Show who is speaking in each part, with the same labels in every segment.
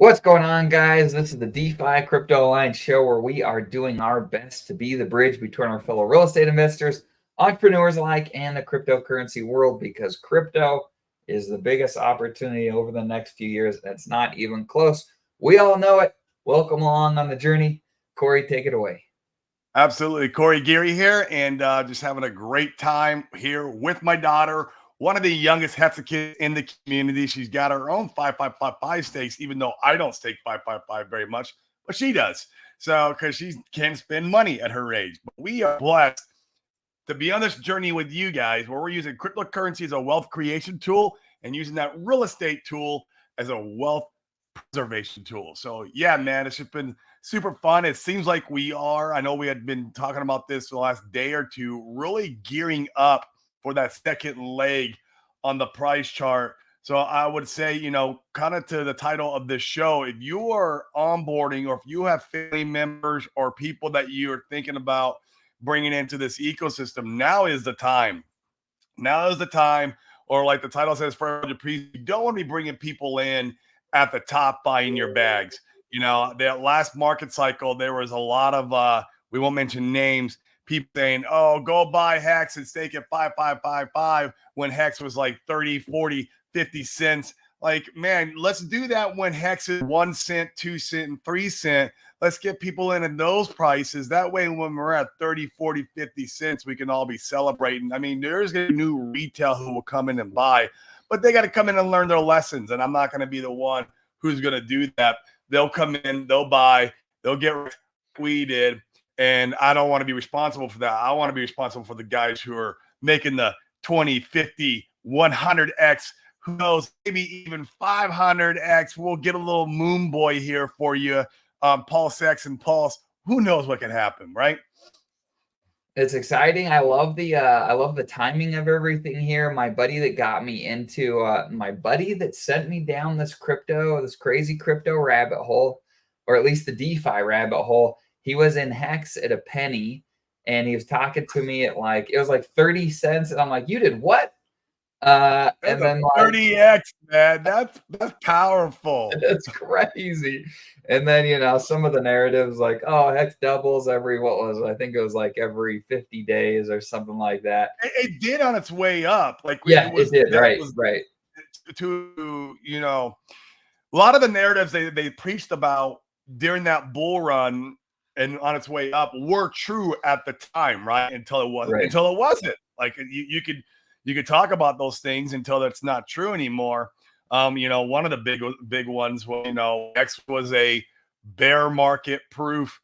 Speaker 1: What's going on, guys? This is the DeFi Crypto Alliance show where we are doing our best to be the bridge between our fellow real estate investors, entrepreneurs alike, and the cryptocurrency world because crypto is the biggest opportunity over the next few years. That's not even close. We all know it. Welcome along on the journey. Corey, take it away.
Speaker 2: Absolutely. Corey Geary here, and just having a great time here with my daughter, one of the youngest Hetza kids in the community. She's got her own 5555 stakes, even though I don't stake 555 very much, but she does. So, because she can spend money at her age. But we are blessed to be on this journey with you guys where we're using cryptocurrency as a wealth creation tool and using that real estate tool as a wealth preservation tool. So, yeah, man, it's just been super fun. It seems like I know we had been talking about this for the last day or two, really gearing up for that second leg on the price chart. So I would say, kind of to the title of this show, if you are onboarding or if you have family members or people that you are thinking about bringing into this ecosystem, now is the time. Now is the time. Or like the title says, for you don't want to be bringing people in at the top buying your bags. That last market cycle, there was a lot of, we won't mention names, people saying, oh, go buy Hex and stake at 5555 when Hex was like 30, 40, 50 cents. Like, man, let's do that when Hex is 1 cent, 2 cent, and 3 cent. Let's get people in at those prices. That way, when we're at 30, 40, 50 cents, we can all be celebrating. I mean, there's going to be new retail who will come in and buy, but they got to come in and learn their lessons. And I'm not going to be the one who's going to do that. They'll come in, they'll buy, they'll get what we did. And I don't want to be responsible for that. I want to be responsible for the guys who are making the 20, 50, 100x, who knows, maybe even 500x. We'll get a little moon boy here for you. Pulse X and Pulse. Who knows what can happen, right?
Speaker 1: It's exciting. I love the timing of everything here. My buddy that got me into my buddy that sent me down this crazy crypto rabbit hole, or at least the DeFi rabbit hole. He was in Hex at a penny, and he was talking to me at it was like 30 cents, and I'm like, "You did what?" And then
Speaker 2: 30x, man, that's powerful.
Speaker 1: That's crazy. And then some of the narratives like, oh, Hex doubles I think it was like every 50 days or something like that.
Speaker 2: It did on its way up.
Speaker 1: It did. Right.
Speaker 2: To a lot of the narratives they preached about during that bull run and on its way up were true at the time, right? Until it wasn't. Like you could talk about those things until that's not true anymore. One of the big ones was, X was a bear market proof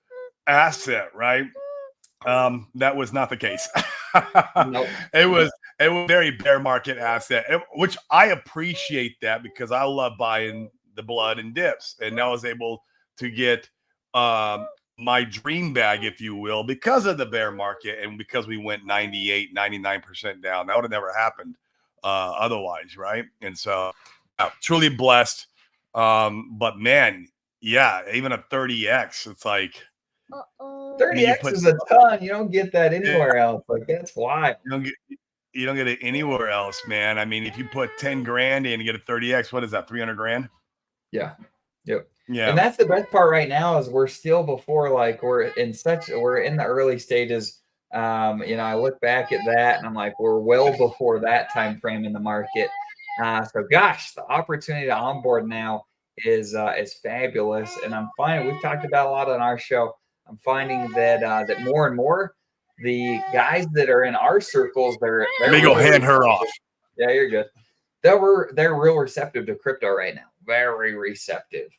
Speaker 2: asset, right? That was not the case. Nope. It was a very bear market asset, which I appreciate that because I love buying the blood and dips, and I was able to get my dream bag, if you will, because of the bear market and because we went 98, 99% down. That would have never happened otherwise, right? And so truly blessed. But man, yeah, even a 30x, it's like
Speaker 1: 30x is a ton. You don't get that anywhere else. Like, that's why
Speaker 2: you don't get it anywhere else, man. I mean, if you put 10 grand in and get a 30x, what is that? 300 grand?
Speaker 1: Yeah. Yep.
Speaker 2: Yeah.
Speaker 1: And that's the best part right now is we're still before, we're in the early stages. I look back at that and I'm like, we're well before that time frame in the market. So gosh, the opportunity to onboard now is fabulous. And I'm finding, we've talked about a lot on our show. I'm finding that that more and more the guys that are in our circles, they're
Speaker 2: let me go hand her off.
Speaker 1: Yeah, you're good. They're real receptive to crypto right now. Very receptive.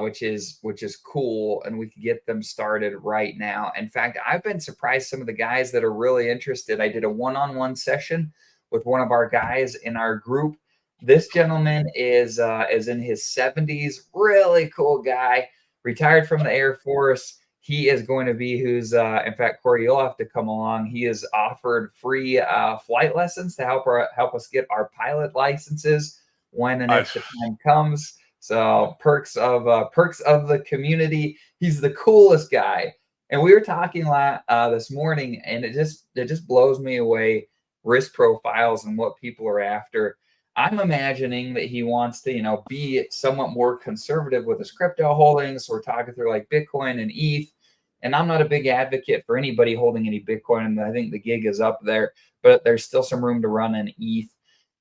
Speaker 1: Which is cool, and we could get them started right now. In fact, I've been surprised some of the guys that are really interested. I did a one-on-one session with one of our guys in our group. This gentleman is in his 70s, really cool guy, retired from the Air Force. He is going to be in fact, Corey, you'll have to come along. He has offered free flight lessons to help us get our pilot licenses when and if the time comes. So perks of the community. He's the coolest guy. And we were talking this morning, and it just blows me away. Risk profiles and what people are after. I'm imagining that he wants to, be somewhat more conservative with his crypto holdings. So we're talking through like Bitcoin and ETH. And I'm not a big advocate for anybody holding any Bitcoin. And I think the gig is up there, but there's still some room to run in ETH.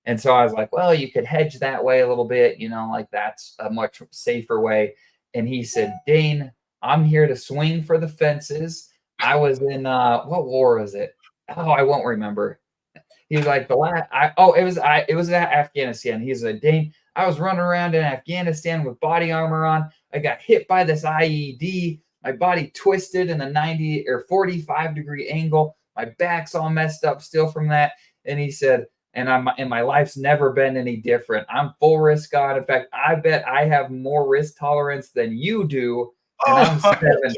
Speaker 1: And so I was like, well, you could hedge that way a little bit, like that's a much safer way. And he said, Dane, I'm here to swing for the fences. I was in what war was it? Oh, I won't remember. He was like it was at Afghanistan. He's like, Dane, I was running around in Afghanistan with body armor on. I got hit by this IED. My body twisted in a 90 or 45-degree angle. My back's all messed up still from that. And he said, and my life's never been any different. I'm full risk on. In fact, I bet I have more risk tolerance than you do. And I'm 70.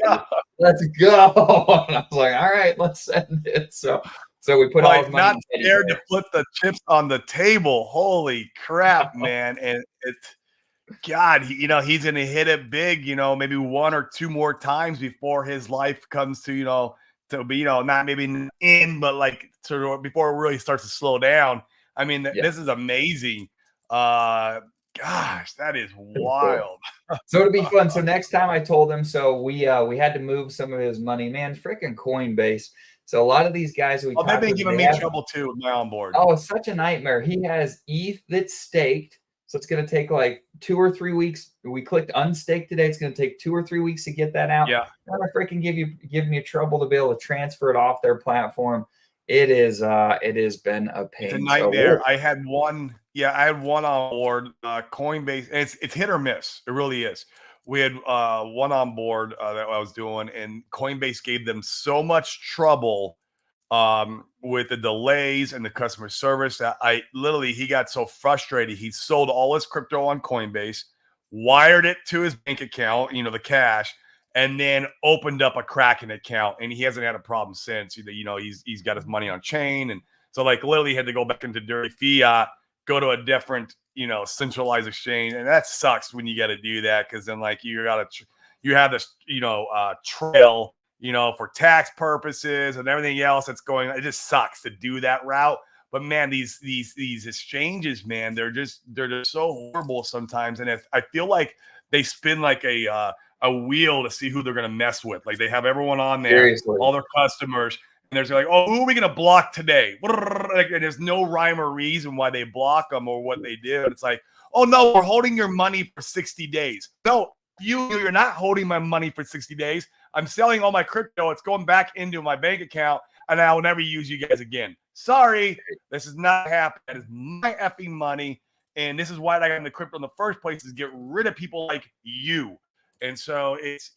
Speaker 1: Let's go. And I was like, all right, let's send it. So we put all his money.
Speaker 2: Not scared to put the chips on the table. Holy crap, man. And it's God, he's going to hit it big, maybe one or two more times before his life comes to, to be, not maybe in, but like before it really starts to slow down. I mean, This is amazing. Gosh, that is wild.
Speaker 1: So it'll be fun. So next time I told him, so we had to move some of his money, man, freaking Coinbase. So a lot of these guys
Speaker 2: they've been giving me trouble too with my onboard.
Speaker 1: Oh, it's such a nightmare. He has ETH that's staked. So it's going to take like 2 or 3 weeks. We clicked unstake today. It's going to take 2 or 3 weeks to get that out.
Speaker 2: Yeah.
Speaker 1: They're freaking give me trouble to be able to transfer it off their platform. It has been a pain.
Speaker 2: It's a nightmare. So, I had one on board, Coinbase. And it's hit or miss. It really is. We had one on board that I was doing, and Coinbase gave them so much trouble with the delays and the customer service that he got so frustrated. He sold all his crypto on Coinbase, wired it to his bank account, the cash, and then opened up a Kraken account. And he hasn't had a problem since. He's got his money on chain. And so like literally had to go back into dirty fiat, go to a different, centralized exchange. And that sucks when you got to do that. Cause then like you have this, trail, for tax purposes and everything else that's going on. It just sucks to do that route. But man, these exchanges, man, they're just so horrible sometimes. And I feel like they spin like a wheel to see who they're going to mess with. Like they have everyone on there, seriously, all their customers, and they're like, oh, who are we going to block today? And there's no rhyme or reason why they block them or what they do. And it's like, oh no, we're holding your money for 60 days. No, you're not holding my money for 60 days. I'm selling all my crypto. It's going back into my bank account, and I will never use you guys again. Sorry, this is not happening. That is my effing money, and this is why I got into crypto in the first place, is get rid of people like you. And so it's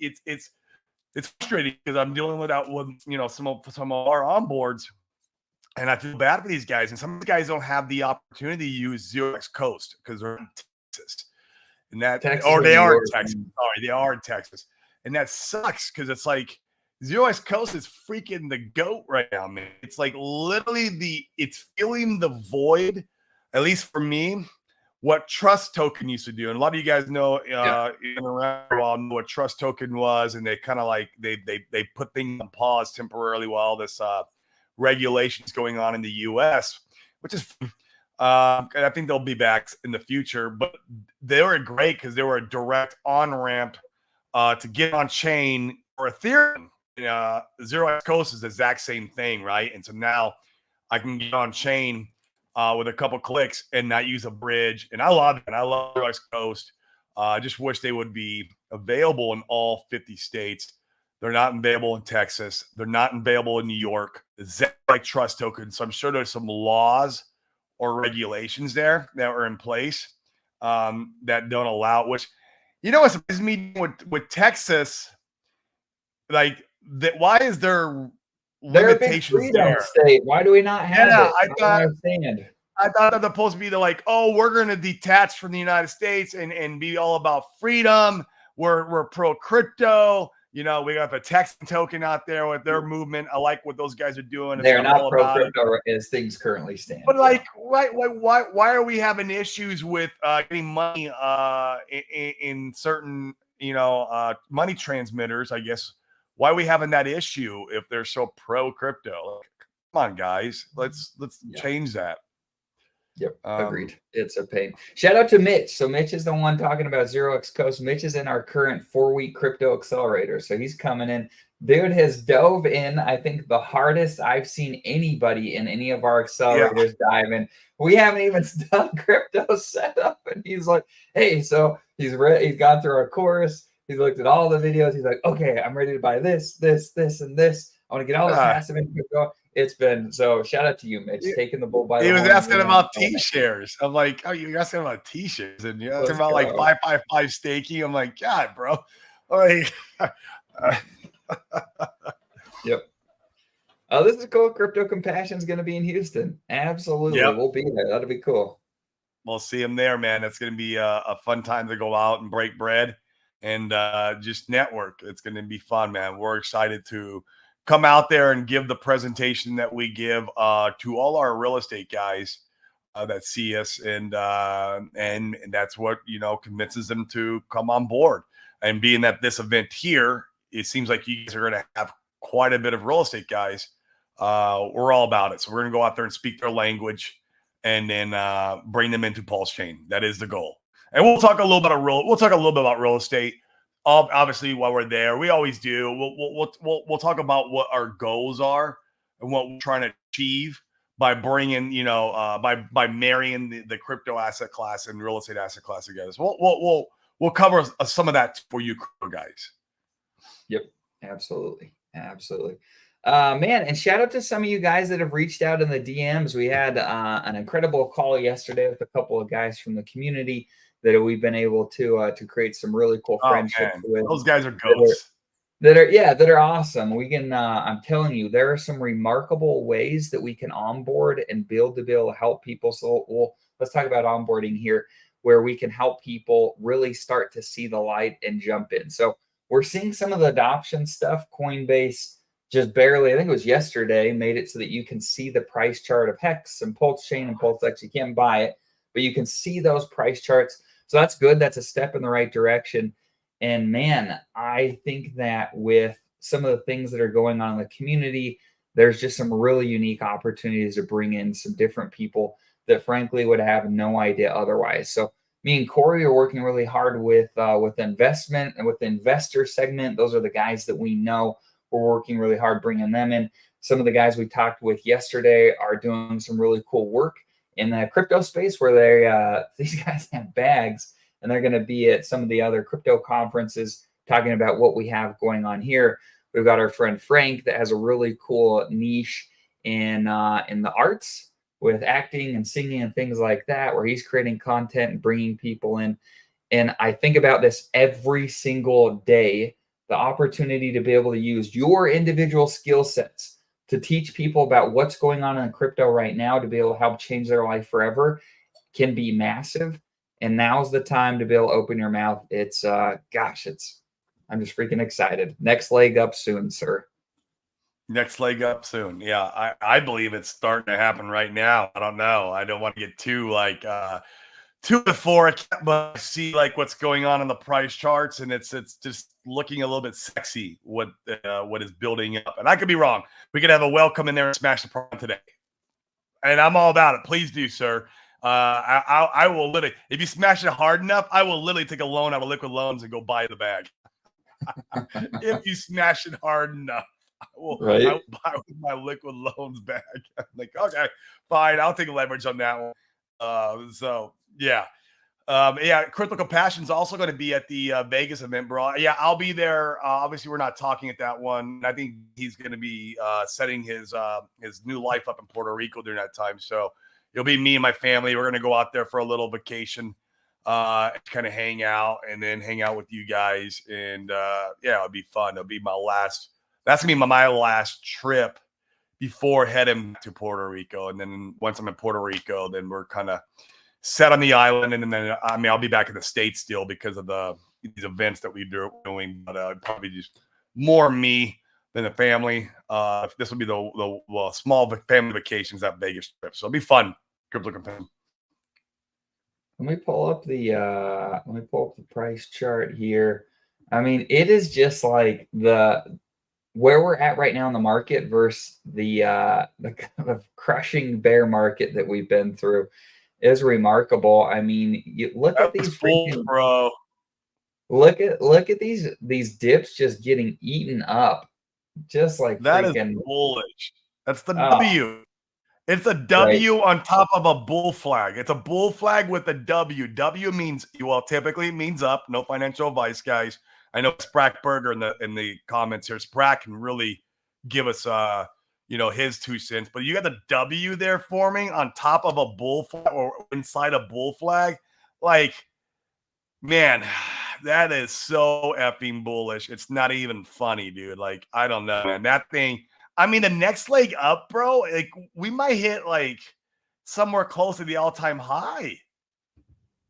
Speaker 2: frustrating because I'm dealing with some of our onboards, and I feel bad for these guys. And some of the guys don't have the opportunity to use 0x Coast because they're in Texas, and they are in Texas. Sorry, they are in Texas. And that sucks because it's like 0x Coast is freaking the GOAT right now, man. It's like literally it's filling the void, at least for me, what Trust Token used to do. And a lot of you guys know, in around a while, know what Trust Token was. And they kind of like, they put things on pause temporarily while this regulation is going on in the US, which is, and I think they'll be back in the future. But they were great because they were a direct on-ramp to get on chain for Ethereum. 0x Coast is the exact same thing, right? And so now I can get on chain with a couple clicks and not use a bridge. And I love it. I love 0x Coast. I just wish they would be available in all 50 states. They're not available in Texas. They're not available in New York. Exactly like Trust Token. So I'm sure there's some laws or regulations there that are in place that don't allow, which, what surprises me with Texas, like that, why is there limitations there?
Speaker 1: State. Why do we not have it?
Speaker 2: I thought they're supposed to be like, oh, we're going to detach from the United States and be all about freedom. We're pro crypto. We got the Texan token out there with their movement. I like what those guys are doing.
Speaker 1: They're not pro crypto as things currently stand.
Speaker 2: But like, why are we having issues with getting money in certain money transmitters? I guess why are we having that issue if they're so pro crypto? Like, come on, guys, let's change that.
Speaker 1: Yep, agreed. It's a pain. Shout out to Mitch. So Mitch is the one talking about 0x Coast. Mitch is in our current 4-week crypto accelerator. So he's coming in. Dude has dove in, I think, the hardest I've seen anybody in any of our accelerators dive in. We haven't even done crypto setup. And he's like, hey, so he's gone through our course. He's looked at all the videos. He's like, okay, I'm ready to buy this, this, this, and this. I want to get all the passive income going. It's been so. Shout out to you, Mitch, taking the bull by the
Speaker 2: horns.
Speaker 1: horns.
Speaker 2: He was asking about T-shares. I'm like, oh, you're asking about T-shares, and you're asking about like 555 staking. I'm like, God, bro. Like,
Speaker 1: yep. Oh, this is cool. Crypto Compassion is going to be in Houston. Absolutely, we'll be there. That'll be cool.
Speaker 2: We'll see him there, man. It's going to be a fun time to go out and break bread and just network. It's going to be fun, man. We're excited to come out there and give the presentation that we give to all our real estate guys that see us, and that's what convinces them to come on board. And being that this event here, it seems like you guys are going to have quite a bit of real estate guys. We're all about it, so we're going to go out there and speak their language, and then bring them into Pulse Chain. That is the goal. And we'll talk a little bit about real estate. Obviously, while we're there, we always do. We'll talk about what our goals are and what we're trying to achieve by bringing, by marrying the crypto asset class and real estate asset class together. So we'll cover some of that for you, crypto guys.
Speaker 1: Yep, absolutely. Man, and shout out to some of you guys that have reached out in the DMs. We had an incredible call yesterday with a couple of guys from the community that we've been able to create some really cool friendships with.
Speaker 2: Those guys are goats.
Speaker 1: That are awesome. We can I'm telling you, there are some remarkable ways that we can onboard and build to be able to help people. So let's talk about onboarding here, where we can help people really start to see the light and jump in. So we're seeing some of the adoption stuff. Coinbase just barely, I think it was yesterday, made it so that you can see the price chart of Hex and Pulse Chain and PulseX. You can't buy it, but you can see those price charts. So that's good. That's a step in the right direction. And man, I think that with some of the things that are going on in the community, there's just some really unique opportunities to bring in some different people that frankly would have no idea otherwise. So me and Corey are working really hard with investment and with the investor segment. Those are the guys that we know. We're working really hard bringing them in. Some of the guys we talked with yesterday are doing some really cool work in the crypto space, where these guys have bags, and they're going to be at some of the other crypto conferences talking about what we have going on here. We've got our friend Frank that has a really cool niche in the arts with acting and singing and things like that, where he's creating content and bringing people in. And I think about this every single day, the opportunity to be able to use your individual skill sets to teach people about what's going on in crypto right now, to be able to help change their life forever, can be massive. And now's the time to be able to open your mouth. I'm just freaking excited. Next leg up soon, sir.
Speaker 2: Next leg up soon. Yeah, I believe it's starting to happen right now. I don't know. I don't want to get too euphoric, but I see like what's going on in the price charts, and it's just looking a little bit sexy what is building up. And I could be wrong. We could have a welcome in there and smash the prime today, and I'm all about it. Please do, sir. I will literally, if you smash it hard enough, I will literally take a loan out of Liquid Loans and go buy the bag. If you smash it hard enough, I will buy with my Liquid Loans bag. I'm like, okay, fine, I'll take a leverage on that one. Crypto Compassion is also going to be at the Vegas event, bro. Yeah, I'll be there. Obviously, we're not talking at that one. I think he's going to be setting his new life up in Puerto Rico during that time. So it'll be me and my family. We're going to go out there for a little vacation, kind of hang out, and then hang out with you guys. And it'll be fun. It'll be my last. That's going to be my last trip before heading to Puerto Rico. And then once I'm in Puerto Rico, then we're kind of set on the island. And then, I'll be back in the States still because of these events that we're doing. But probably just more me than the family. This will be the small family vacations, that Vegas trip. So it'll be fun. Crypto Compassion.
Speaker 1: Let me pull up the price chart here. I mean, it is just like where we're at right now in the market versus the kind of crushing bear market that we've been through. is remarkable. I mean, you look at
Speaker 2: That's
Speaker 1: these
Speaker 2: bullish,
Speaker 1: freaking
Speaker 2: bro.
Speaker 1: look at these dips just getting eaten up, just like
Speaker 2: That is
Speaker 1: freaking.
Speaker 2: bullish. That's the
Speaker 1: Oh,
Speaker 2: W. It's a
Speaker 1: right.
Speaker 2: W on top of a bull flag. It's a bull flag with a W. W means, well, typically it means up. No financial advice, guys. I know Sprack Burger in the comments here. Sprack can really give us his 2 cents. But you got the W there forming on top of a bull flag or inside a bull flag. Like, man, that is so effing bullish. It's not even funny, dude. Like, I don't know, man. That thing, I mean, the next leg up, bro, like we might hit like somewhere close to the all-time high.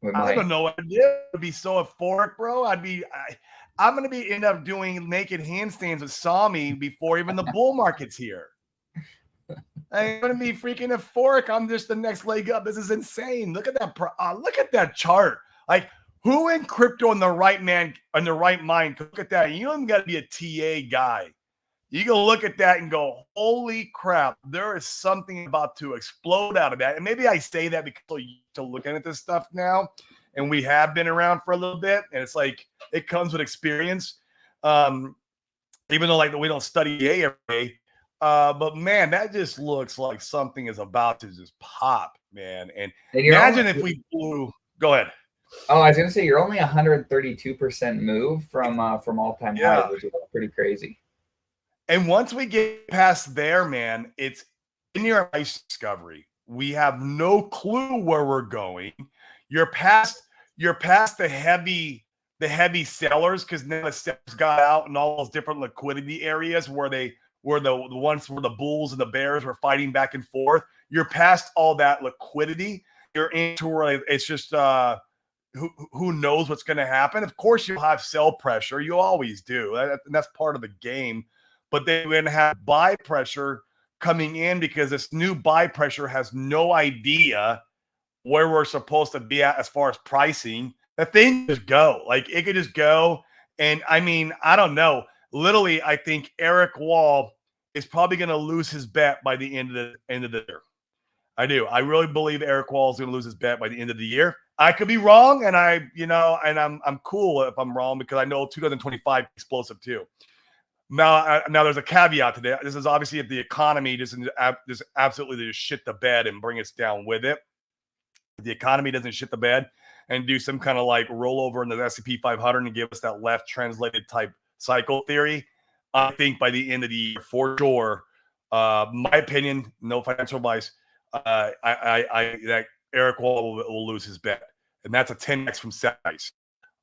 Speaker 1: We
Speaker 2: I don't
Speaker 1: might.
Speaker 2: know what to do. I'd be so euphoric, bro. I'm gonna be end up doing naked handstands with Sami before even the bull market's here. I'm gonna be freaking euphoric. I'm just the next leg up. This is insane. Look at that. Look at that chart. Like, who in crypto in the right mind look at that? You don't even got to be a TA guy. You can look at that and go, holy crap, there is something about to explode out of that. And maybe I say that because we're used to looking at this stuff now, and we have been around for a little bit, and it's like it comes with experience. Even though like we don't study every day. But man, that just looks like something is about to just pop, man. And
Speaker 1: And you're only.
Speaker 2: imagine if we blew. Go ahead.
Speaker 1: Oh, I was gonna say you're only 132% move from all time highs,
Speaker 2: Yeah.
Speaker 1: which is pretty crazy.
Speaker 2: And once we get past there, man, it's in your ice discovery. We have no clue where we're going. You're past the heavy sellers because now the sellers got out in all those different liquidity areas where they were the ones where the bulls and the bears were fighting back and forth. You're past all that liquidity. You're into where it's just who knows what's going to happen. Of course, you'll have sell pressure. You always do. And that's part of the game. But they're going to have buy pressure coming in because this new buy pressure has no idea where we're supposed to be at as far as pricing. The thing just go. Like, it could just go. And I mean, I don't know. Literally, I think Eric Wall is probably going to lose his bet by the end of the year. I do. I really believe Eric Wall is going to lose his bet by the end of the year. I could be wrong, and I'm cool if I'm wrong because I know 2025 explosive too. Now there's a caveat to that. This is obviously if the economy just absolutely just shit the bed and bring us down with it. If the economy doesn't shit the bed and do some kind of like rollover in the S&P 500 and give us that left translated type cycle theory, I think by the end of the year, for sure, my opinion, no financial advice, that Eric Wall will lose his bet, and that's a 10x from size.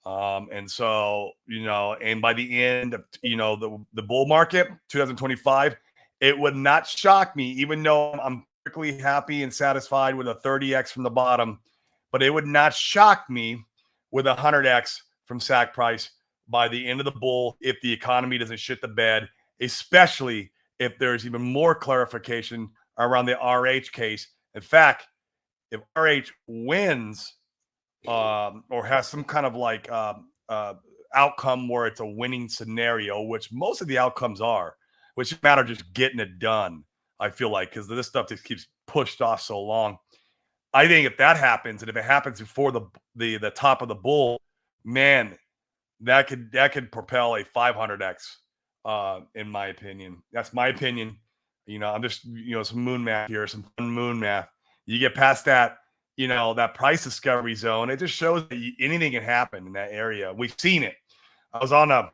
Speaker 2: And so, and by the end of, the bull market, 2025, it would not shock me, even though I'm perfectly happy and satisfied with a 30x from the bottom, but it would not shock me with a 100x from SAC price by the end of the bull if the economy doesn't shit the bed, especially if there's even more clarification around the RH case. In fact, if RH wins, or has some kind of like outcome where it's a winning scenario, which most of the outcomes are, which matter just getting it done. I feel like because this stuff just keeps pushed off so long. I think if that happens, and if it happens before the top of the bull, man, that could propel a 500x. In my opinion, that's my opinion. I'm just some moon math here, some fun moon math. You get past that, that price discovery zone, it just shows that anything can happen in that area. We've seen it. I was on a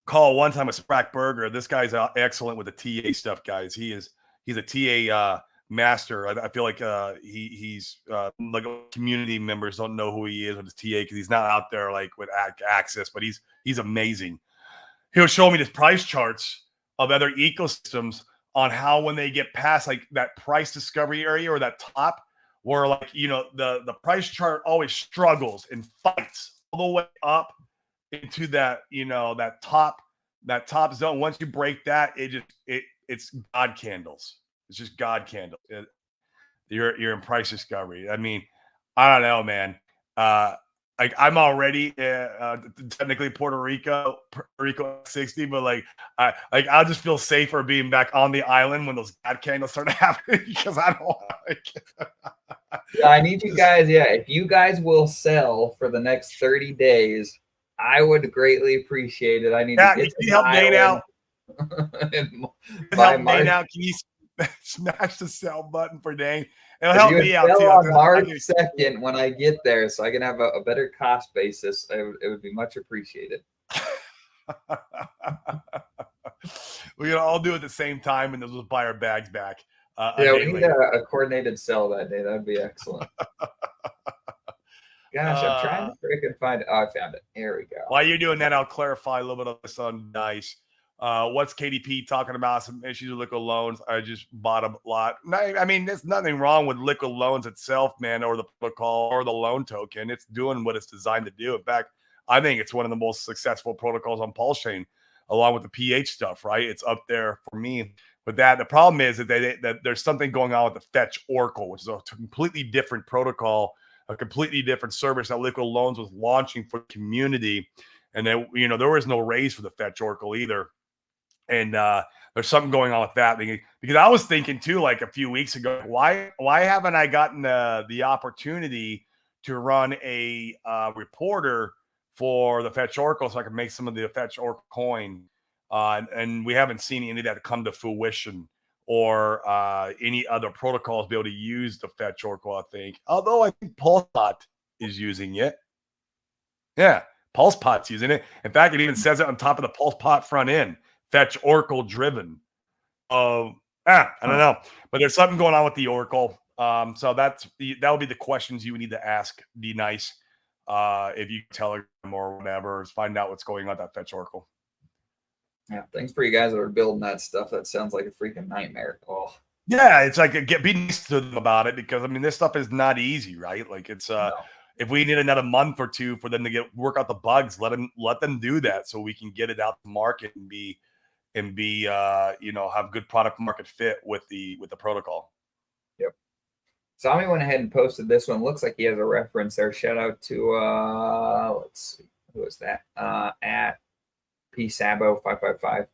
Speaker 2: call one time with Sprack Burger. This guy's excellent with the TA stuff, guys. He's a TA master. I feel like he's like community members don't know who he is with his TA because he's not out there like with access, but he's amazing. He'll show me the price charts of other ecosystems on how when they get past like that price discovery area or that top where like the price chart always struggles and fights all the way up into that that top zone. Once you break that, it's God candles. It's just God candles. You're in price discovery. I mean, I don't know, man. like I'm already technically Puerto Rico 60, but I'll just feel safer being back on the island when those god candles start happening because I don't
Speaker 1: Yeah, I need you guys. Yeah, if you guys will sell for the next 30 days, I would greatly appreciate it. I need to
Speaker 2: yeah,
Speaker 1: get
Speaker 2: can
Speaker 1: to
Speaker 2: you
Speaker 1: the
Speaker 2: help Dane out?
Speaker 1: island by
Speaker 2: Help Dane
Speaker 1: March.
Speaker 2: out. Can you smash the sell button for Dane? It'll
Speaker 1: If
Speaker 2: help
Speaker 1: you would
Speaker 2: me out
Speaker 1: sell
Speaker 2: too.
Speaker 1: on
Speaker 2: I
Speaker 1: March
Speaker 2: can
Speaker 1: 2nd when I get there, so I can have a better cost basis, it would be much appreciated.
Speaker 2: We're gonna all do it at the same time, and then we'll buy our bags back a
Speaker 1: Yeah,
Speaker 2: day
Speaker 1: we need
Speaker 2: later.
Speaker 1: a coordinated sell that day. That'd be excellent. Gosh, I'm trying to freaking find it. Oh, I found it. Here we go.
Speaker 2: While you're doing that, I'll clarify a little bit of this on Dice. What's KDP talking about? Some issues with liquid loans. I just bought a lot. I mean, there's nothing wrong with liquid loans itself, man, or the protocol or the loan token. It's doing what it's designed to do. In fact, I think it's one of the most successful protocols on Pulse Chain, along with the PH stuff, right? It's up there for me with that. The problem is that there's something going on with the Fetch Oracle, which is a completely different protocol, a completely different service that Liquid Loans was launching for the community. And then, there was no raise for the Fetch Oracle either. And there's something going on with that because I was thinking too, like a few weeks ago, why haven't I gotten the opportunity to run a reporter for the Fetch Oracle so I can make some of the Fetch Oracle coin? And we haven't seen any of that come to fruition or any other protocols be able to use the Fetch Oracle, I think. Although I think PulsePot is using it. Yeah, PulsePot's using it. In fact, it even says it on top of the PulsePot front end. Fetch Oracle driven. I don't know, but there's something going on with the Oracle. So that would be the questions you would need to ask D Nice if you Telegram or whatever, is find out what's going on with that Fetch Oracle.
Speaker 1: Yeah, thanks for you guys that are building that stuff. That sounds like a freaking nightmare. Oh.
Speaker 2: Yeah, it's like be nice to them about it because I mean this stuff is not easy, right? Like it's
Speaker 1: No.
Speaker 2: if we need another month or two for them to work out the bugs, let them do that so we can get it out to market and be have good product market fit with the protocol.
Speaker 1: Yep. Sami went ahead and posted this one. Looks like he has a reference there. Shout out to let's see, who is that? At psabo555.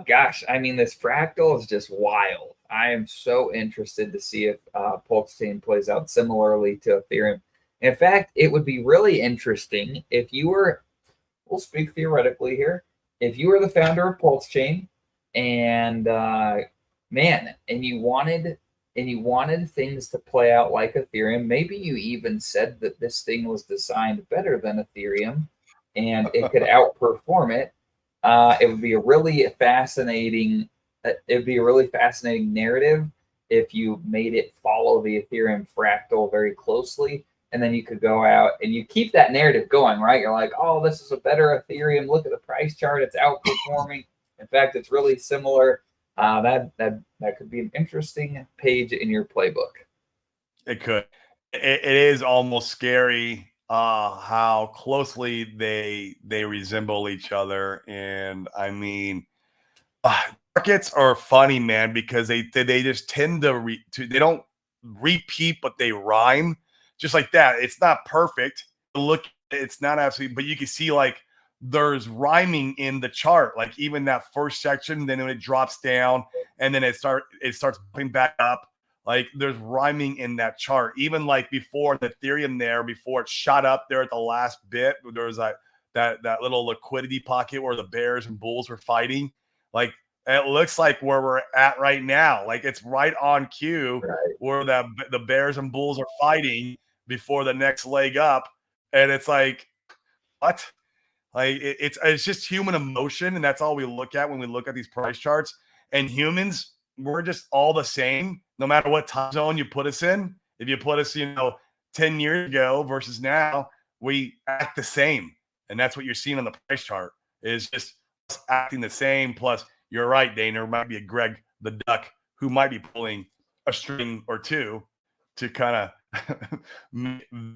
Speaker 1: Gosh, I mean, this fractal is just wild. I am so interested to see if Pulse Chain plays out similarly to Ethereum. In fact, it would be really interesting if you were, we'll speak theoretically here, if you were the founder of Pulse Chain and man, and you wanted things to play out like Ethereum, maybe you even said that this thing was designed better than Ethereum and it could outperform it. It would be a really fascinating. It'd be a really fascinating narrative if you made it follow the Ethereum fractal very closely, and then you could go out and you keep that narrative going, right? You're like, oh, this is a better Ethereum. Look at the price chart; it's outperforming. In fact, it's really similar. That could be an interesting page in your playbook.
Speaker 2: It could. It is almost scary how closely they resemble each other, and I mean, markets are funny, man, because they just tend to they don't repeat, but they rhyme just like that. It's not perfect. Look, it's not absolutely, but you can see like there's rhyming in the chart. Like even that first section, then when it drops down, and then it starts putting back up. Like there's rhyming in that chart. Even like before the Ethereum there, before it shot up there at the last bit, there was that little liquidity pocket where the bears and bulls were fighting. Like it looks like where we're at right now. Like it's right on cue where the bears and bulls are fighting before the next leg up. And it's like, what? Like it's just human emotion, and that's all we look at when we look at these price charts. And humans, we're just all the same, no matter what time zone you put us in. If you put us, 10 years ago versus now, we act the same. And that's what you're seeing on the price chart is just acting the same. Plus, you're right, Dana. There might be a Greg the Duck who might be pulling a string or two to kind of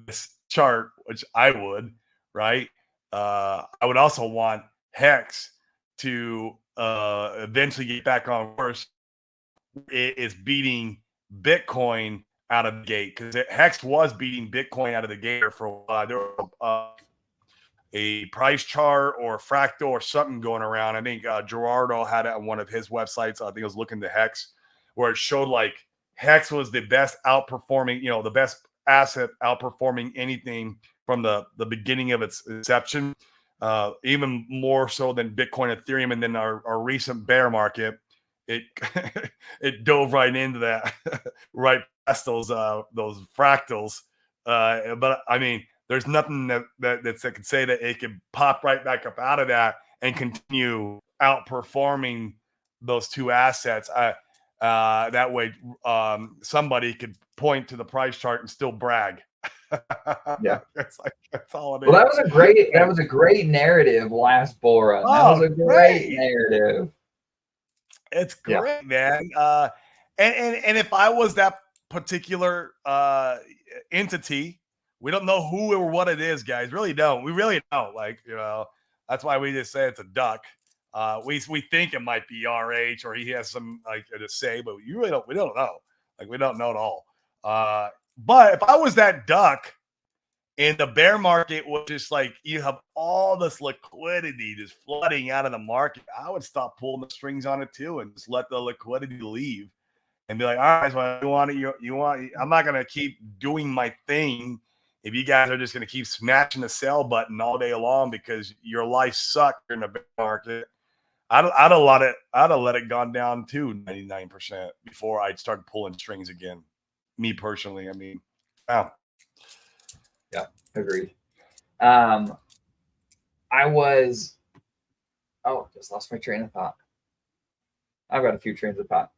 Speaker 2: this chart, which I would, right? I would also want Hex to eventually get back on course. It is beating Bitcoin out of the gate, because Hex was beating Bitcoin out of the gate for a while. There was a price chart or a fractal or something going around. I think Gerardo had it on one of his websites. I think it was looking to Hex, where it showed like Hex was the best outperforming, the best asset outperforming anything from the beginning of its inception, even more so than Bitcoin, Ethereum, and then our recent bear market. It it dove right into that, right past those fractals. But I mean, there's nothing that can say that it could pop right back up out of that and continue outperforming those two assets. That way, somebody could point to the price chart and still brag.
Speaker 1: Yeah,
Speaker 2: that's all it is.
Speaker 1: Well, that was a great narrative last bull run. That was a great narrative.
Speaker 2: It's great, man. And if I was that particular entity, we don't know who or what it is, guys. Really don't. We really don't. Like, that's why we just say it's a duck. We think it might be RH or he has some like to say, but we don't know. Like, we don't know at all. But if I was that duck and the bear market was just like, you have all this liquidity just flooding out of the market, I would stop pulling the strings on it too and just let the liquidity leave and be like, all right, well, you want, I'm not going to keep doing my thing if you guys are just going to keep smashing the sell button all day long because your life sucked in the bear market. I'd have let it gone down to 99% before I'd start pulling strings again. Me personally, I mean, wow.
Speaker 1: Yeah, agreed. Just lost my train of thought. I've got a few trains of thought.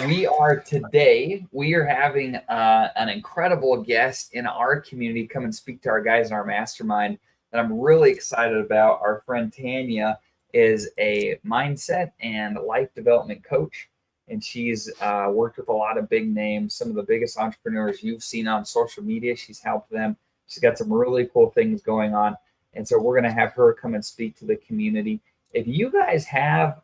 Speaker 1: We are having an incredible guest in our community come and speak to our guys in our mastermind that I'm really excited about. Our friend Tanya is a mindset and life development coach, and she's worked with a lot of big names, some of the biggest entrepreneurs you've seen on social media. She's helped them. She's got some really cool things going on, and so we're going to have her come and speak to the community. If you guys have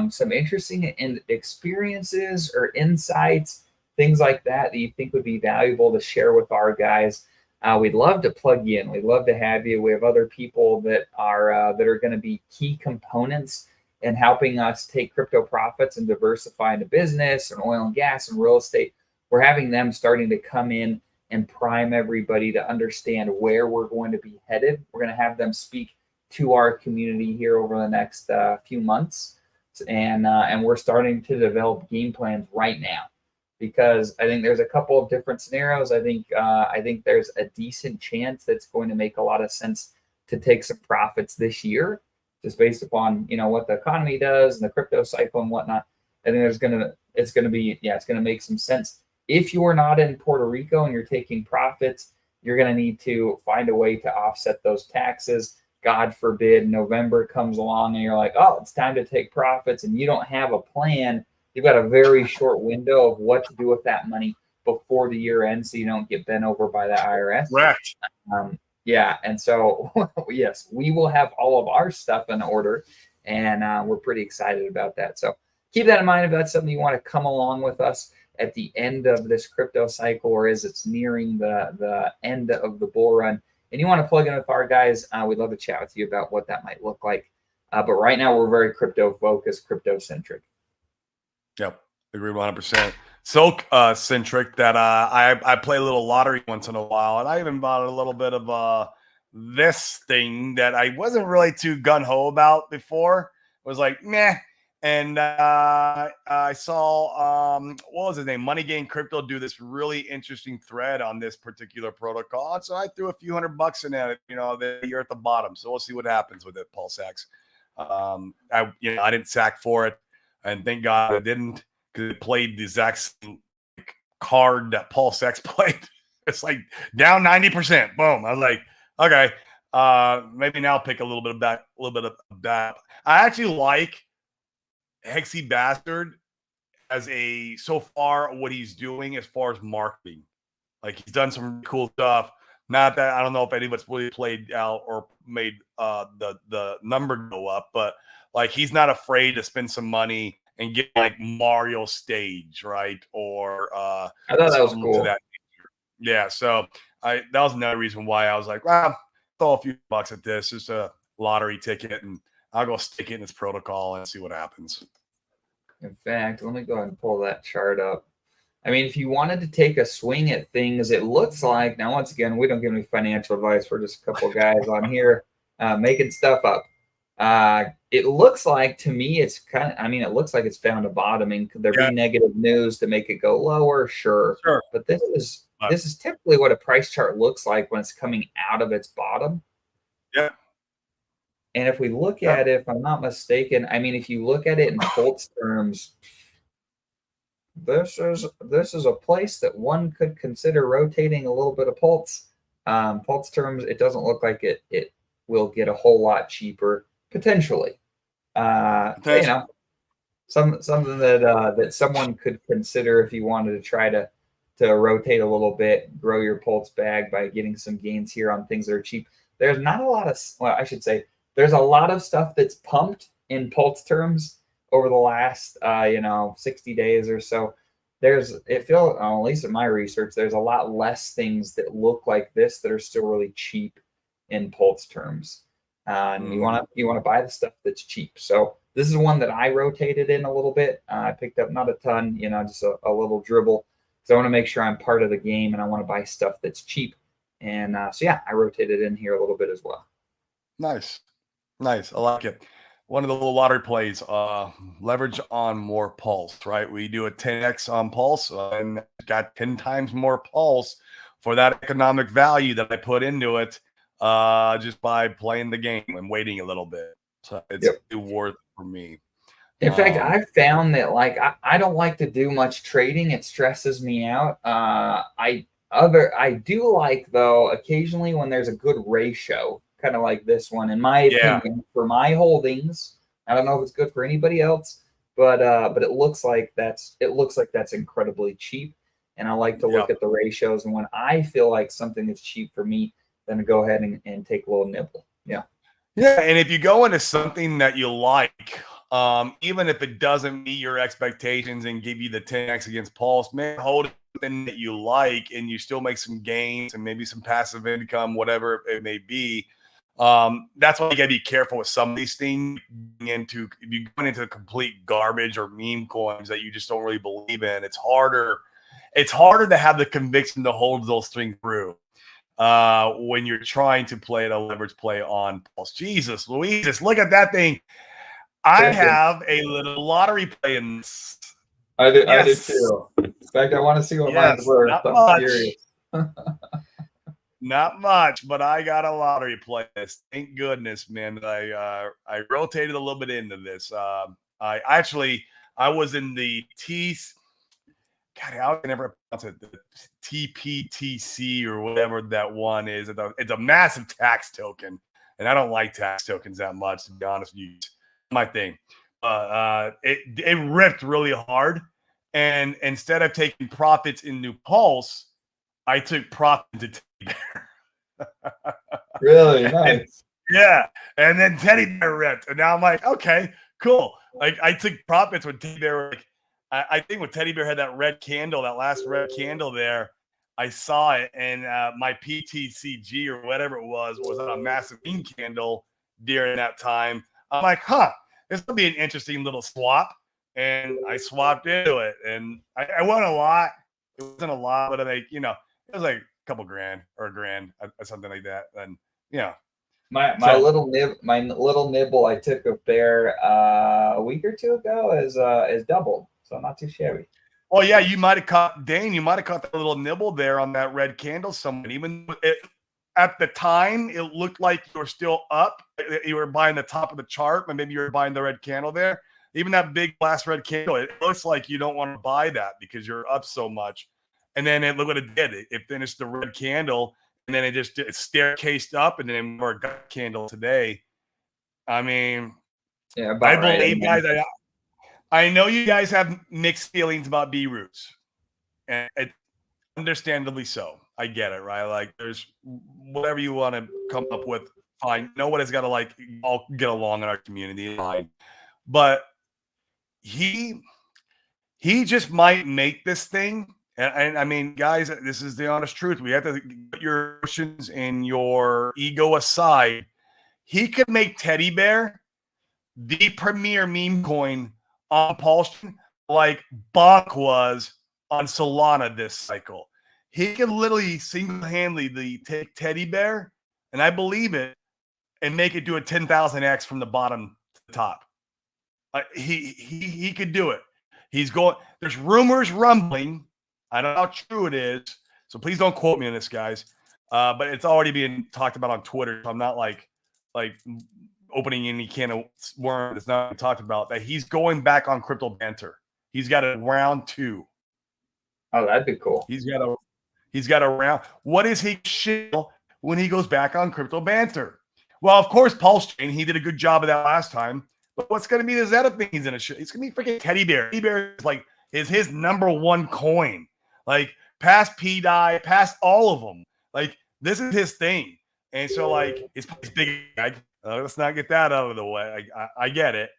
Speaker 1: some interesting experiences or insights, things like that you think would be valuable to share with our guys, we'd love to plug you in. We'd love to have you. We have other people that are going to be key components in helping us take crypto profits and diversify into business and oil and gas and real estate. We're having them starting to come in and prime everybody to understand where we're going to be headed. We're going to have them speak to our community here over the next few months, and we're starting to develop game plans right now, because I think there's a couple of different scenarios. I think there's a decent chance that's going to make a lot of sense to take some profits this year, just based upon what the economy does and the crypto cycle and whatnot. I think it's going to make some sense. If you're not in Puerto Rico and you're taking profits, you're going to need to find a way to offset those taxes. God forbid November comes along and you're like, oh, it's time to take profits, and you don't have a plan. You've got a very short window of what to do with that money before the year ends, so you don't get bent over by the IRS.
Speaker 2: Correct.
Speaker 1: And so yes, we will have all of our stuff in order, and we're pretty excited about that. So keep that in mind if that's something you want to come along with us at the end of this crypto cycle, or as it's nearing the end of the bull run, and you want to plug in with our guys, we'd love to chat with you about what that might look like. But right now, we're very crypto focused, crypto centric.
Speaker 2: Yep, agree 100%. So centric that I play a little lottery once in a while, and I even bought a little bit of this thing that I wasn't really too gung ho about before. It was like meh. And I saw, what was his name? Money Game Crypto do this really interesting thread on this particular protocol. And so I threw a few $100 in it, you're at the bottom. So we'll see what happens with it, Paul Sachs. I didn't sack for it. And thank God I didn't, because it played the exact same card that Paul Sachs played. It's like down 90%. Boom. I was like, okay, maybe now I'll pick a little bit of that. I actually like Hexy Bastard as so far what he's doing as far as marketing. Like, he's done some cool stuff. Not that I don't know if anybody's really played out or made the number go up, but like, he's not afraid to spend some money and get like Mario stage, right? Or
Speaker 1: I thought that was
Speaker 2: something to
Speaker 1: cool.
Speaker 2: that nature. Yeah, so that was another reason why I was like, well, throw a few bucks at this, just a lottery ticket, and I'll go stick it in its protocol and see what happens.
Speaker 1: In fact, let me go ahead and pull that chart up. I mean, if you wanted to take a swing at things, it looks like, now, once again, we don't give any financial advice. We're just a couple of guys on here making stuff up. It looks like, to me, it's kind of, I mean, it looks like it's found a bottoming. Could there be negative news to make it go lower? Sure. But this is typically what a price chart looks like when it's coming out of its bottom.
Speaker 2: Yeah.
Speaker 1: And if we look at it, if I'm not mistaken, I mean, if you look at it in Colts terms, this is a place that one could consider rotating a little bit of Pulse. Pulse terms, it doesn't look like it will get a whole lot cheaper potentially. You know, something that someone could consider if you wanted to try to rotate a little bit, grow your Pulse bag by getting some gains here on things that are cheap. There's not a lot of, well, I should say, there's a lot of stuff that's pumped in Pulse terms over the last 60 days or so. It feels, at least in my research, there's a lot less things that look like this that are still really cheap in Pulse terms. And you want to buy the stuff that's cheap. So this is one that I rotated in a little bit. I picked up not a ton, just a little dribble. So I want to make sure I'm part of the game, and I want to buy stuff that's cheap. And so yeah, I rotated in here a little bit as well.
Speaker 2: Nice. I like it. One of the little lottery plays, leverage on more pulse, right? We do a 10x on pulse and got 10 times more pulse for that economic value that I put into it just by playing the game and waiting a little bit. So it's worth it for me.
Speaker 1: In fact, I've found that I don't like to do much trading. It stresses me out. I do like, though, occasionally when there's a good ratio, kind of like this one, in my opinion, for my holdings. I don't know if it's good for anybody else, but it looks like that's incredibly cheap. And I like to look at the ratios. And when I feel like something is cheap for me, then to go ahead and take a little nibble. Yeah.
Speaker 2: Yeah. And if you go into something that you like, even if it doesn't meet your expectations and give you the 10x against Pulse, man, hold something that you like and you still make some gains and maybe some passive income, whatever it may be. That's why you gotta be careful with some of these things. If you're going into complete garbage or meme coins that you just don't really believe in, it's harder to have the conviction to hold those things through when you're trying to play a leverage play on Pulse. Jesus Louise, look at that thing. I have a little lottery play in this.
Speaker 1: I did too. In fact, I want to see what mine's worth. I'm curious.
Speaker 2: Not much, but I got a lottery play this. Thank goodness, man. I rotated a little bit into this. I was in the God, I can never pronounce it. The TPTC or whatever that one is. It's a massive tax token, and I don't like tax tokens that much, to be honest with you. It's my thing. It ripped really hard, and instead of taking profits in New Pulse, I took profit into Teddy Bear.
Speaker 1: Really nice.
Speaker 2: And then Teddy Bear ripped, and now I'm like, okay, cool. Like I took profits when Teddy Bear. I think when Teddy Bear had that red candle, that last red candle there, I saw it, and my PTCG or whatever it was on a massive green candle during that time. I'm like, this will be an interesting little swap, and I swapped into it, and I won a lot. It wasn't a lot, but it was like a couple grand or a grand or something like that. And
Speaker 1: my little nibble I took of Bear a week or two ago is doubled, so not too shabby.
Speaker 2: Well, yeah, you might have caught Dane. You might have caught that little nibble there on that red candle. Even at the time, it looked like you were still up. You were buying the top of the chart, but maybe you were buying the red candle there. Even that big last red candle, it looks like you don't want to buy that because you're up so much. And then look what it did. It finished the red candle, and then it staircased up, and then more gut candle today. I mean,
Speaker 1: yeah,
Speaker 2: I believe, guys. I know you guys have mixed feelings about B-Roots, and understandably so. I get it, right? Like, there's whatever you want to come up with, fine. Nobody's got to all get along in our community, fine. But he just might make this thing. And I mean, guys, this is the honest truth. We have to put your emotions and your ego aside. He could make Teddy Bear the premier meme coin on Paulson like Bonk was on Solana this cycle. He could literally single-handedly take Teddy Bear, and I believe it, and make it do a 10,000x from the bottom to the top. He could do it. He's going. There's rumors rumbling. I don't know how true it is, so please don't quote me on this, guys. But it's already being talked about on Twitter. So I'm not like opening any can of worm that's not talked about. That he's going back on crypto banter. He's got a round 2.
Speaker 1: Oh, that'd be cool.
Speaker 2: He's got a round. What is he shill when he goes back on crypto banter? Well, of course, Pulse Chain. He did a good job of that last time. But what's going to be the other thing he's in a shit? It's going to be freaking Teddy Bear. Teddy Bear is his number 1 coin. Like past PDI, past all of them. Like this is his thing. And so like it's big. Let's not get that out of the way. I get it,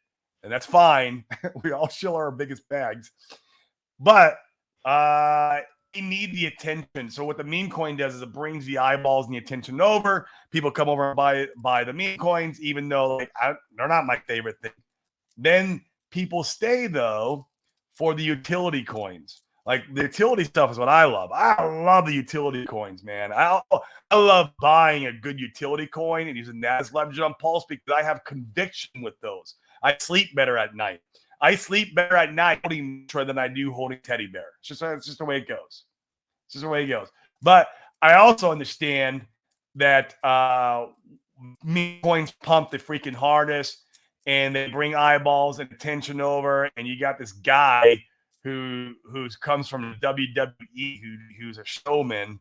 Speaker 2: and that's fine. We all shill our biggest bags, but he need the attention. So what the meme coin does is it brings the eyeballs and the attention over. People come over and buy the meme coins, even though they're not my favorite thing. Then people stay though for the utility coins. Like the utility stuff is what I love. I love the utility coins, man. I love buying a good utility coin and using that as leverage on Pulse because I have conviction with those. I sleep better at night. I sleep better at night holding Mitra than I do holding Teddy Bear. It's just the way it goes. It's just the way it goes. But I also understand that meme coins pump the freaking hardest and they bring eyeballs and attention over, and you got this guy who comes from WWE, who's a showman,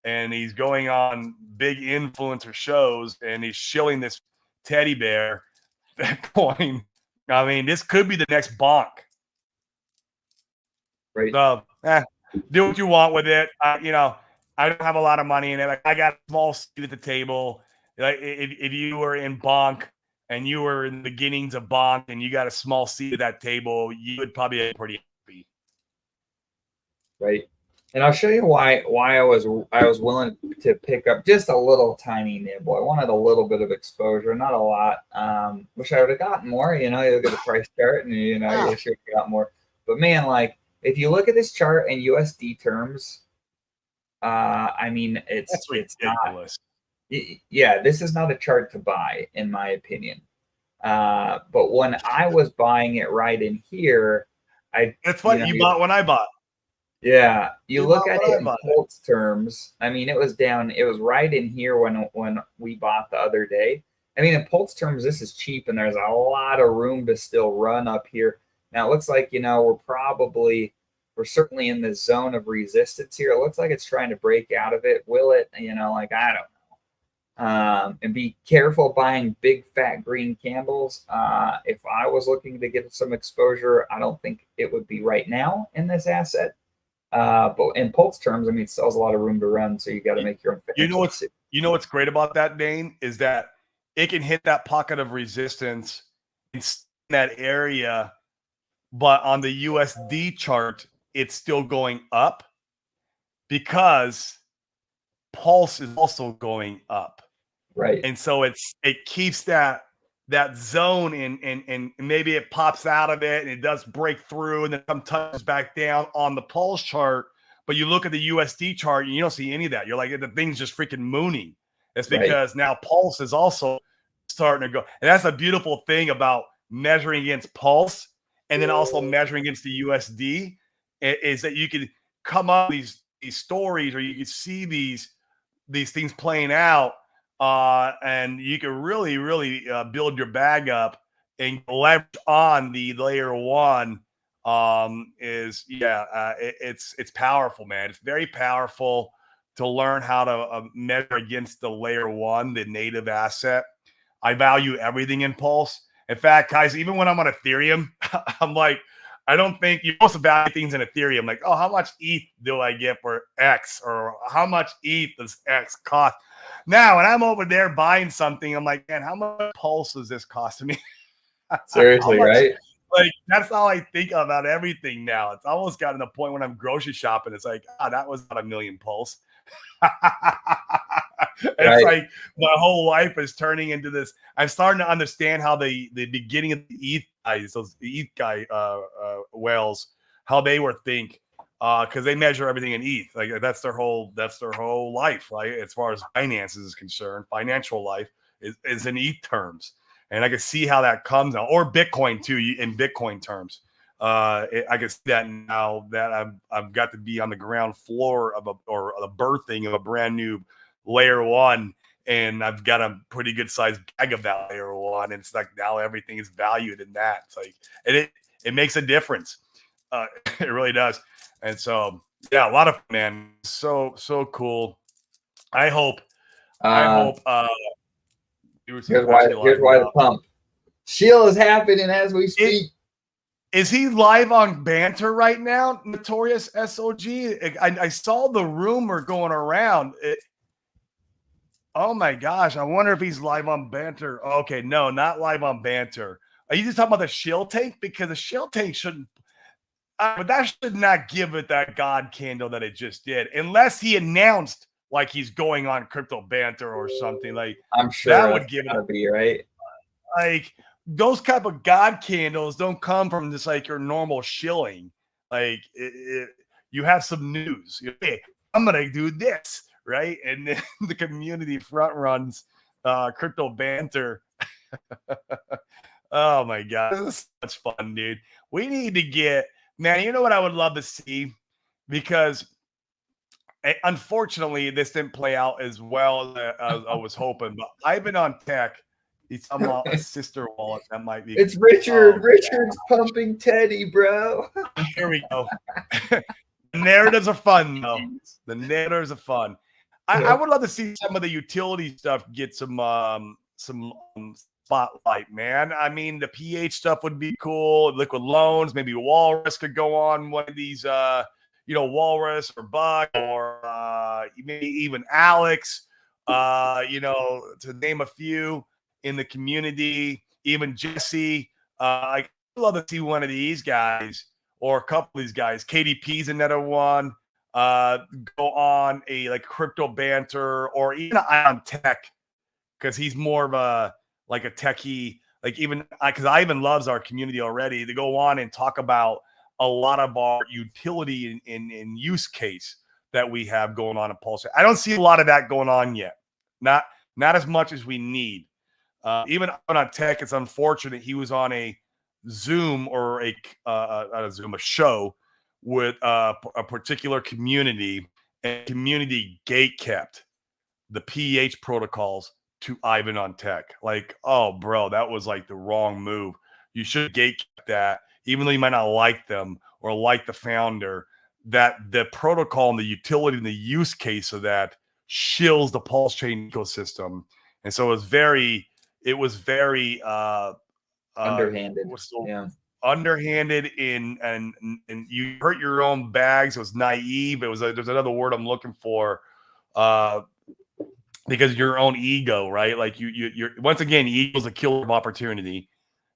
Speaker 2: and he's going on big influencer shows, and he's shilling this Teddy Bear coin. I mean, this could be the next Bonk.
Speaker 1: Right.
Speaker 2: So, do what you want with it. I don't have a lot of money in it. Like, I got a small seat at the table. Like, if you were in Bonk and you were in the beginnings of Bonk and you got a small seat at that table, you would probably be pretty happy.
Speaker 1: Right. And I'll show you why I was willing to pick up just a little tiny nibble. I wanted a little bit of exposure, not a lot. Wish I would have gotten more. You look at the price chart and you should have got more. But man, like if you look at this chart in USD terms, I mean it's
Speaker 2: ridiculous.
Speaker 1: Yeah, this is not a chart to buy, in my opinion. But when I was buying it right in here,
Speaker 2: it's funny you bought when I bought.
Speaker 1: Yeah, you look at it in Pulse terms. I mean, it was down. It was right in here when we bought the other day. I mean, in Pulse terms, this is cheap, and there's a lot of room to still run up here. Now, it looks like we're certainly in the zone of resistance here. It looks like it's trying to break out of it. Will it? I don't know. And be careful buying big fat green candles. If I was looking to get some exposure, I don't think it would be right now in this asset. But in Pulse terms, I mean, it still has a lot of room to run, so you got to make your own.
Speaker 2: You know what's great about that, Dane, is that it can hit that pocket of resistance in that area, but on the USD chart, it's still going up because Pulse is also going up,
Speaker 1: right?
Speaker 2: And so it keeps that zone and maybe it pops out of it and it does break through and then come touches back down on the Pulse chart. But you look at the USD chart and you don't see any of that. You're like, the thing's just freaking mooning. It's because now Pulse is also starting to go. And that's a beautiful thing about measuring against Pulse and then also measuring against the USD is that you can come up with these stories or you can see these things playing out. And you can really, really build your bag up and leverage on the layer one. It's powerful, man. It's very powerful to learn how to measure against the layer one, the native asset. I value everything in Pulse. In fact, guys, even when I'm on Ethereum, I'm like, I don't think you also value things in Ethereum. Like, oh, how much ETH do I get for X? Or how much ETH does X cost? Now, when I'm over there buying something, I'm like, man, how much Pulse is this costing me?
Speaker 1: Seriously, right?
Speaker 2: Like, that's how I think about everything now. It's almost gotten to the point when I'm grocery shopping. It's like, that was not a million pulse. It's
Speaker 1: Right.
Speaker 2: like my whole life is turning into this. I'm starting to understand how the beginning of the ETH guys, those ETH guy whales, how they were think, because they measure everything in ETH. Like that's their whole life, right? As far as finances is concerned, financial life is in ETH terms, and I can see how that comes out, or Bitcoin too, in Bitcoin terms. I can see that now that I've got to be on the ground floor of the birthing of a brand new layer one, and I've got a pretty good sized bag of that layer one. And it's like now everything is valued in that. It's like, and it makes a difference. It really does. And so, yeah, a lot of fun, man. So cool. I hope. Viewers can
Speaker 1: Here's
Speaker 2: live me
Speaker 1: why the
Speaker 2: up.
Speaker 1: pump. Shield is happening as we speak.
Speaker 2: Is he live on Banter right now, Notorious SOG? I saw the rumor going around. Oh my gosh, I wonder if he's live on Banter. Okay, no, not live on Banter. Are you just talking about the shill tank? Because the shill tank shouldn't, but that should not give it that God candle that it just did, unless he announced like he's going on Crypto Banter or something. Like
Speaker 1: I'm sure
Speaker 2: that would give it
Speaker 1: a be right.
Speaker 2: Like those type of God candles don't come from just like your normal shilling. Like you have some news. Hey, I'm gonna do this, right? And then the community front runs Crypto Banter. Oh my god, this is such fun, dude. We need to get, man. You know what I would love to see, because unfortunately this didn't play out as well as I was hoping. But I've been on tech. He's talking about a sister wallet that might be.
Speaker 1: It's Richard. Richard's pumping Teddy, bro.
Speaker 2: Here we go. The narratives are fun, though. The narratives are fun. I would love to see some of the utility stuff get some spotlight, man. I mean, the PH stuff would be cool. Liquid loans, maybe Walrus could go on one of these, Walrus or Buck or maybe even Alex, to name a few in the community, even Jesse. I'd love to see one of these guys or a couple of these guys. KDP's another one. Go on a like Crypto Banter or even on Tech, because he's more of a techie. Like even because Ivan loves our community already. To go on and talk about a lot of our utility in use case that we have going on in Pulse. I don't see a lot of that going on yet. Not as much as we need. Even on Tech, it's unfortunate he was on a Zoom or a show with a particular community, and community gate kept the PH protocols to Ivan on Tech. Like, oh, bro, that was like the wrong move. You should gate that, even though you might not like them or like the founder, that the protocol and the utility and the use case of that shills the Pulse Chain ecosystem. And so it was very
Speaker 1: underhanded.
Speaker 2: Underhanded and you hurt your own bags. It was naive. There's another word I'm looking for, because your own ego, right? Like you're once again, ego is a killer of opportunity.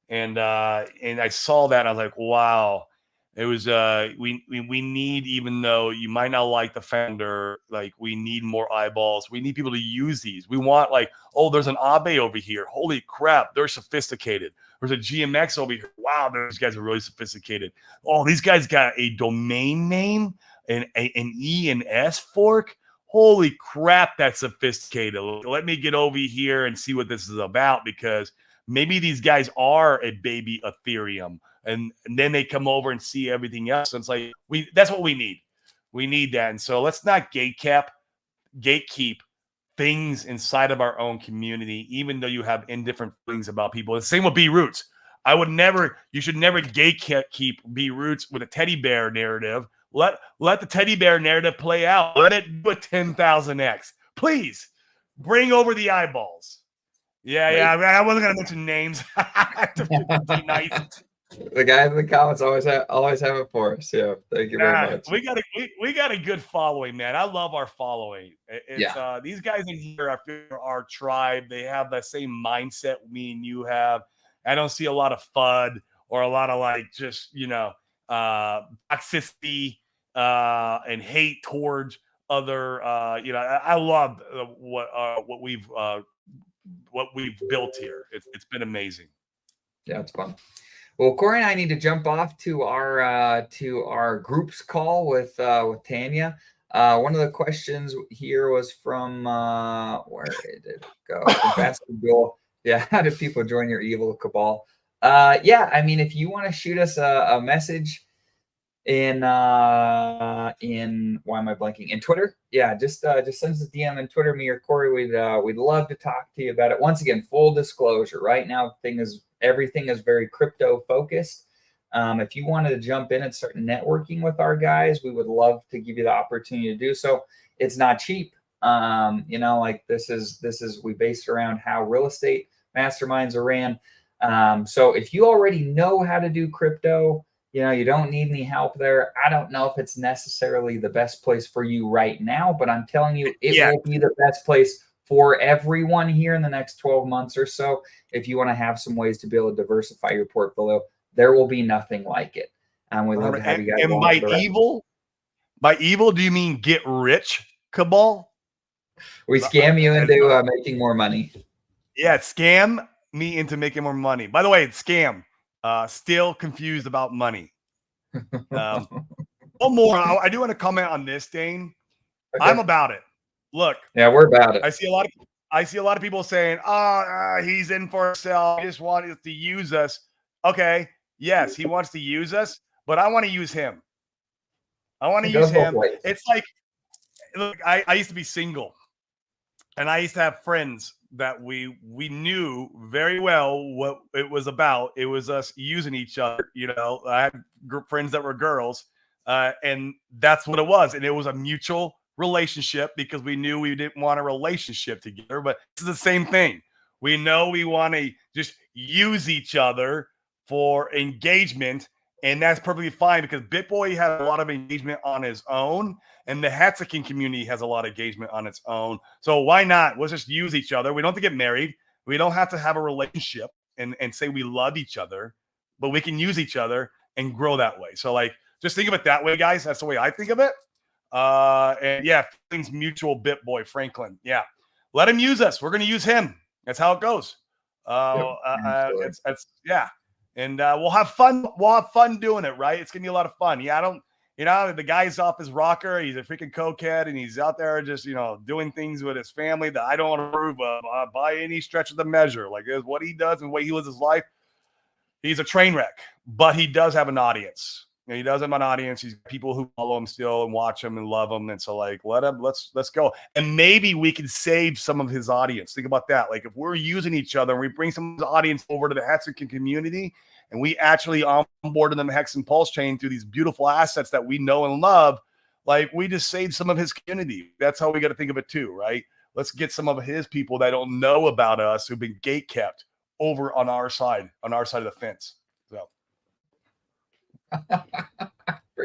Speaker 2: And I saw that and I was like, wow. It was we need, even though you might not like the founder, like we need more eyeballs. We need people to use these. We want like, oh, there's an Abe over here. Holy crap, they're sophisticated. There's a GMX over here. Wow, those guys are really sophisticated. Oh, these guys got a domain name and an E and S fork. Holy crap, that's sophisticated. Let me get over here and see what this is about, because maybe these guys are a baby Ethereum. And then they come over and see everything else. And it's like, that's what we need. We need that. And so let's not gatekeep things inside of our own community, even though you have indifferent feelings about people. The same with B Roots. You should never gatekeep B Roots with a teddy bear narrative. Let the teddy bear narrative play out. Let it do a 10,000x. Please bring over the eyeballs. Yeah. I wasn't gonna mention names. Be nice.
Speaker 1: The guys in the comments always have it for us. Yeah, thank you very much.
Speaker 2: We got a good following, man. I love our following. It's these guys in here are our tribe. They have that same mindset me and you have. I don't see a lot of FUD or a lot of like just, toxicity and hate towards other, I love what we've built here. It's been amazing.
Speaker 1: Yeah, it's fun. Well, Corey and I need to jump off to our groups call with Tanya. One of the questions here was from where did it go? From Basketball. Yeah, how do people join your evil cabal? Yeah, I mean, if you want to shoot us a message in why am I blanking? In Twitter, yeah, just send us a DM in Twitter, me or Corey. We'd love to talk to you about it. Once again, full disclosure, right now everything is very crypto focused. If you wanted to jump in and start networking with our guys, we would love to give you the opportunity to do so. It's not cheap. Like this is we based around how real estate masterminds are ran. So if you already know how to do crypto, you don't need any help there. I don't know if it's necessarily the best place for you right now, but I'm telling you, it will be the best place for everyone here in the next 12 months or so. If you want to have some ways to be able to diversify your portfolio, there will be nothing like it. We'd love to have you guys.
Speaker 2: And by evil, do you mean get rich cabal?
Speaker 1: We scam you into making more money.
Speaker 2: Yeah, scam me into making more money. By the way, it's scam. Still confused about money. One more. I do want to comment on this, Dane. Okay. I'm about it. Look.
Speaker 1: Yeah, we're about it.
Speaker 2: I see a lot of people saying, he's in for himself. He just wanted to use us. Okay. Yes, he wants to use us, but I want to use him. I want to use him. It's like, look, I used to be single, and I used to have friends that we knew very well what it was about. It was us using each other. I had friends that were girls, and that's what it was. And it was a mutual relationship because we knew we didn't want a relationship together. But it's the same thing. We know we want to just use each other for engagement, and that's perfectly fine because BitBoy has a lot of engagement on his own, and the Hatzikin community has a lot of engagement on its own. So why not? Let's just use each other. We don't have to get married. We don't have to have a relationship and say we love each other, but we can use each other and grow that way. So like, just think of it that way, guys. That's the way I think of it. And yeah, feelings mutual, BitBoy Franklin. Yeah, let him use us. We're going to use him. That's how it goes. Yeah. And we'll have fun. We'll have fun doing it, right? It's gonna be a lot of fun. Yeah, the guy's off his rocker. He's a freaking cokehead, and he's out there just, doing things with his family that I don't approve of by any stretch of the measure. Like what he does and the way he lives his life. He's a train wreck, but he does have an audience. He does have an audience. He's people who follow him still and watch him and love him. And so like, let's go. And maybe we can save some of his audience. Think about that. Like if we're using each other and we bring some of the audience over to the Hatzikin community and we actually onboard them Hex and Pulse chain through these beautiful assets that we know and love, like we just saved some of his community. That's how we got to think of it too, right? Let's get some of his people that don't know about us who've been gate kept over on our side of the fence. So.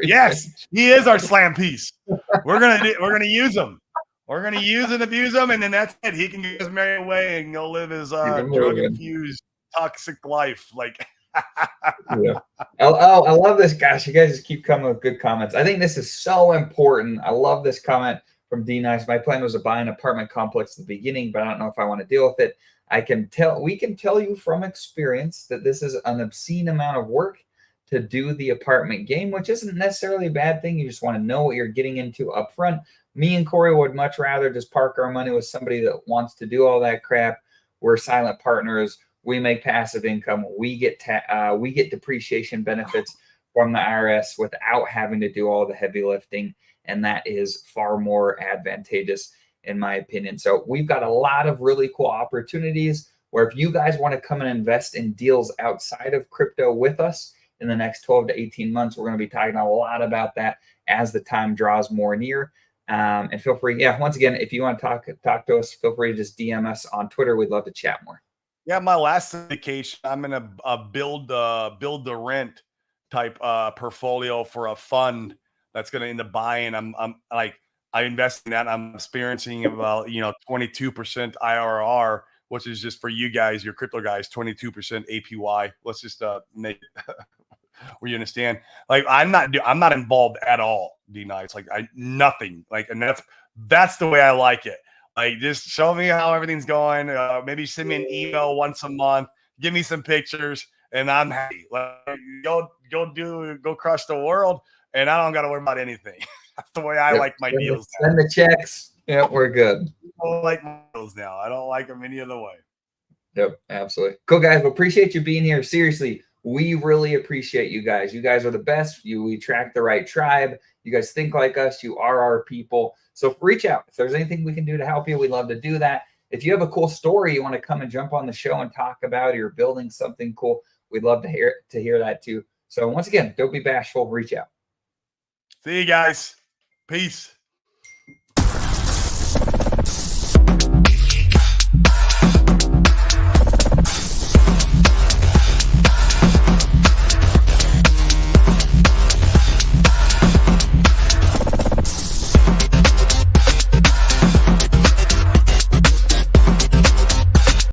Speaker 2: Yes, he is our slam piece. We're gonna use him. We're gonna use and abuse him, and then that's it. He can get his merry way and go live his drug-infused toxic life. Like,
Speaker 1: yeah. I love this. Gosh, you guys just keep coming with good comments. I think this is so important. I love this comment from D Nice. My plan was to buy an apartment complex at the beginning, but I don't know if I want to deal with it. We can tell you from experience that this is an obscene amount of work to do the apartment game, which isn't necessarily a bad thing. You just want to know what you're getting into up front. Me and Corey would much rather just park our money with somebody that wants to do all that crap. We're silent partners. We make passive income. We get depreciation benefits from the IRS without having to do all the heavy lifting, and that is far more advantageous in my opinion. So we've got a lot of really cool opportunities where if you guys want to come and invest in deals outside of crypto with us, in the next 12 to 18 months, we're going to be talking a lot about that as the time draws more near. And feel free, once again, if you want to talk to us, feel free to just DM us on Twitter. We'd love to chat more.
Speaker 2: Yeah, my last indication, I'm going to build the rent type portfolio for a fund that's going to end up buying. I invest in that. I'm experiencing about 22% IRR which is just for you guys, your crypto guys, 22% APY. Let's just make it where you understand. Like I'm not involved at all, D-Nice. Like nothing. Like, and that's the way I like it. Like just show me how everything's going. Maybe send me an email once a month. Give me some pictures, and I'm happy. Like go crush the world, and I don't got to worry about anything. That's the way I like my deals.
Speaker 1: Send the checks. Yep, we're good.
Speaker 2: I don't like my deals now. I don't like them any other way.
Speaker 1: Yep, absolutely. Cool, guys. We appreciate you being here. Seriously, we really appreciate you guys. You guys are the best. We attract the right tribe. You guys think like us. You are our people. So reach out. If there's anything we can do to help you, we'd love to do that. If you have a cool story you want to come and jump on the show and talk about, or you're building something cool, we'd love to hear that too. So once again, don't be bashful. Reach out.
Speaker 2: See you guys. Peace.